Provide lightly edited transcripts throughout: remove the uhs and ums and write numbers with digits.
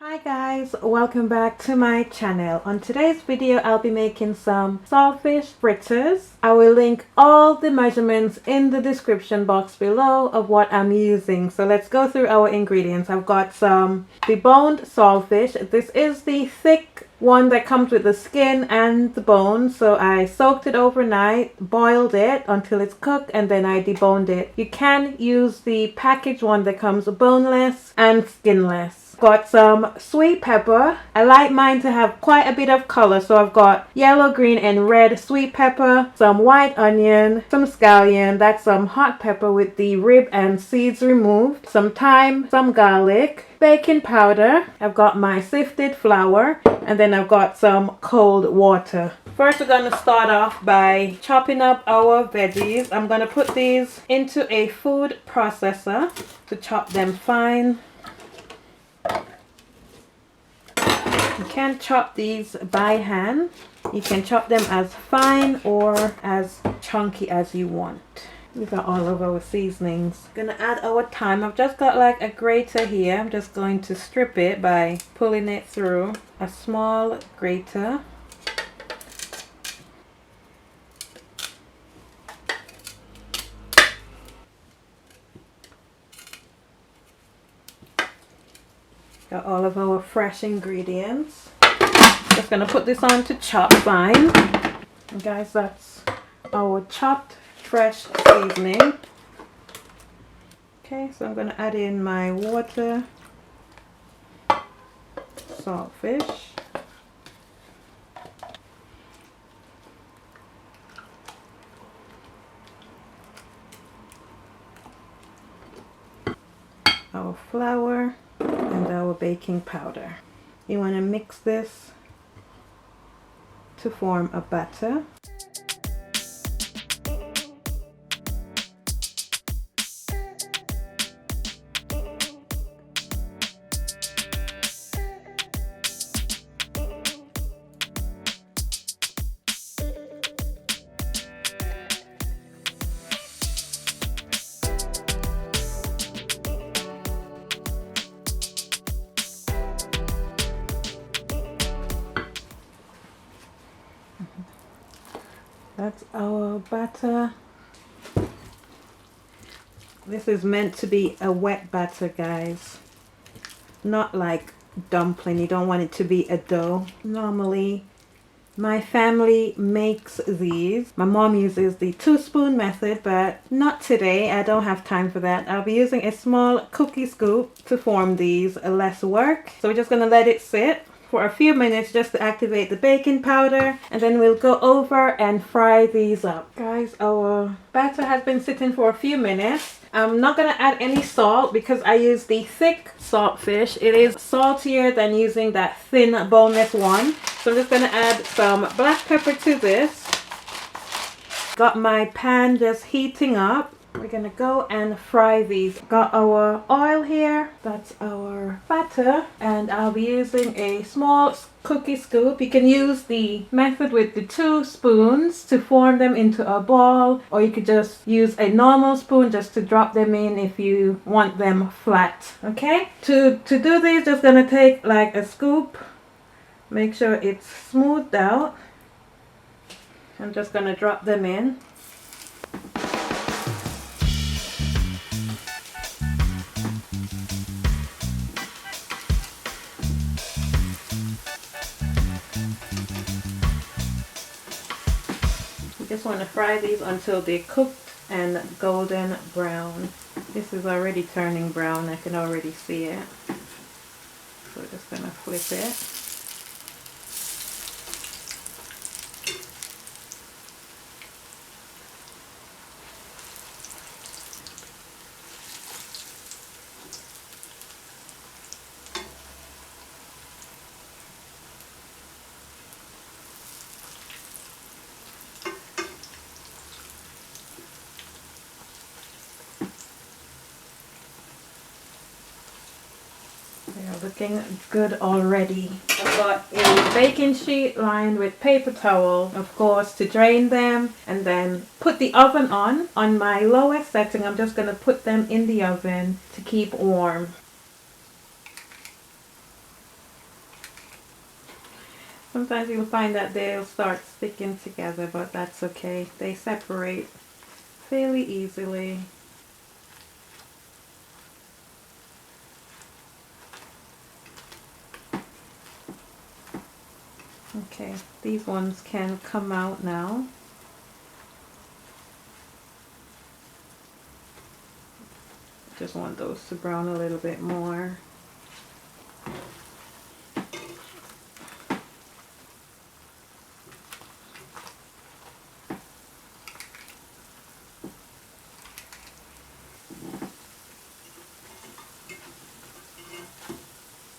Hi guys, welcome back to my channel. On today's video I'll be making some saltfish fritters. I will link all the measurements in the description box below of what I'm using. So let's go through our ingredients. I've got some deboned saltfish. This is the thick one that comes with the skin and the bones. So I soaked it overnight, boiled it until it's cooked, and then I deboned it. You can use the packaged one that comes boneless and skinless. Got some sweet pepper. I like mine to have quite a bit of color, so I've got yellow, green, and red sweet pepper, some white onion, some scallion, that's some hot pepper with the rib and seeds removed, some thyme, some garlic, baking powder. I've got my sifted flour, and then I've got some cold water. First, we're going to start off by chopping up our veggies. I'm going to put these into a food processor to chop them fine. You can chop these by hand. You can chop them as fine or as chunky as you want. We've got all of our seasonings. Gonna add our thyme. I've just got like a grater here. I'm just going to strip it by pulling it through a small grater. Got all of our fresh ingredients. Just gonna put this on to chop fine. And guys, that's our chopped fresh seasoning. Okay, so I'm gonna add in my water, saltfish, our flour, and our baking powder. You want to mix this to form a batter. That's our batter. This is meant to be a wet batter, guys. Not like dumpling. You don't want it to be a dough. Normally, my family makes these. My mom uses the 2-spoon method, but not today. I don't have time for that. I'll be using a small cookie scoop to form these. Less work. So we're just going to let it sit for a few minutes just to activate the baking powder, and then we'll go over and fry these up. Guys, our batter has been sitting for a few minutes. I'm not gonna add any salt because I use the thick saltfish. It is saltier than using that thin boneless one. So I'm just gonna add some black pepper to this. Got my pan just heating up. We're gonna go and fry these. Got our oil here. That's our batter, and I'll be using a small cookie scoop. You can use the method with the 2 spoons to form them into a ball, or you could just use a normal spoon just to drop them in if you want them flat. Okay, to do this, just gonna take like a scoop, make sure it's smoothed out. I'm just gonna drop them in. Just want to fry these until they're cooked and golden brown. This is already turning brown. I can already see it. So we're just going to flip it. They are looking good already. I've got a baking sheet lined with paper towel, of course, to drain them, and then put the oven on. On my lowest setting, I'm just going to put them in the oven to keep warm. Sometimes you'll find that they'll start sticking together, but that's okay. They separate fairly easily. Okay, these ones can come out now. Just want those to brown a little bit more.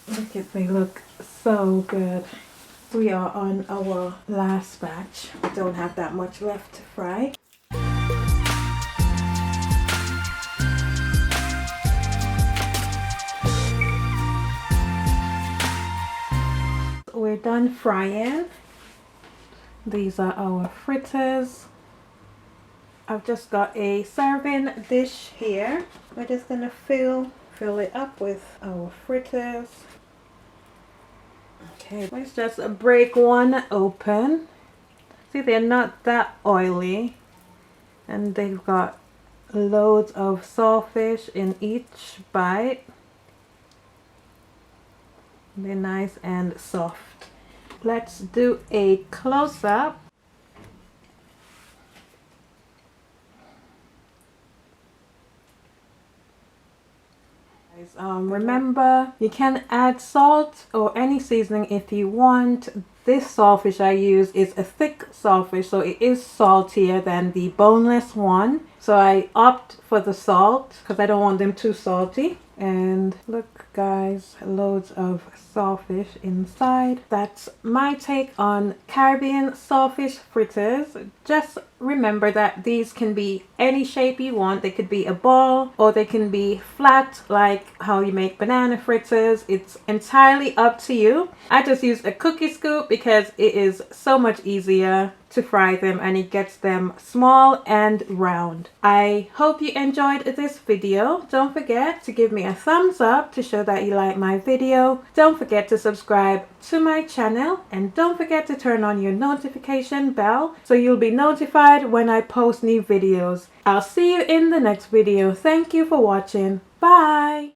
Look at, they look so good. We are on our last batch. We don't have that much left to fry. We're done frying. These are our fritters. I've just got a serving dish here. We're just gonna fill it up with our fritters. Okay, let's just break one open. See, they're not that oily, and they've got loads of saltfish in each bite. They're nice and soft. Let's do a close-up. Remember, you can add salt or any seasoning if you want. This saltfish I use is a thick saltfish, so it is saltier than the boneless one. So I opt for the salt because I don't want them too salty. And look guys, loads of saltfish inside. That's my take on Caribbean saltfish fritters. Just remember that these can be any shape you want. They could be a ball or they can be flat like how you make banana fritters. It's entirely up to you. I just use a cookie scoop because it is so much easier to fry them and it gets them small and round. I hope you enjoyed this video. Don't forget to give me a thumbs up to show that you like my video. Don't forget to subscribe to my channel and don't forget to turn on your notification bell so you'll be notified when I post new videos. I'll see you in the next video. Thank you for watching. Bye!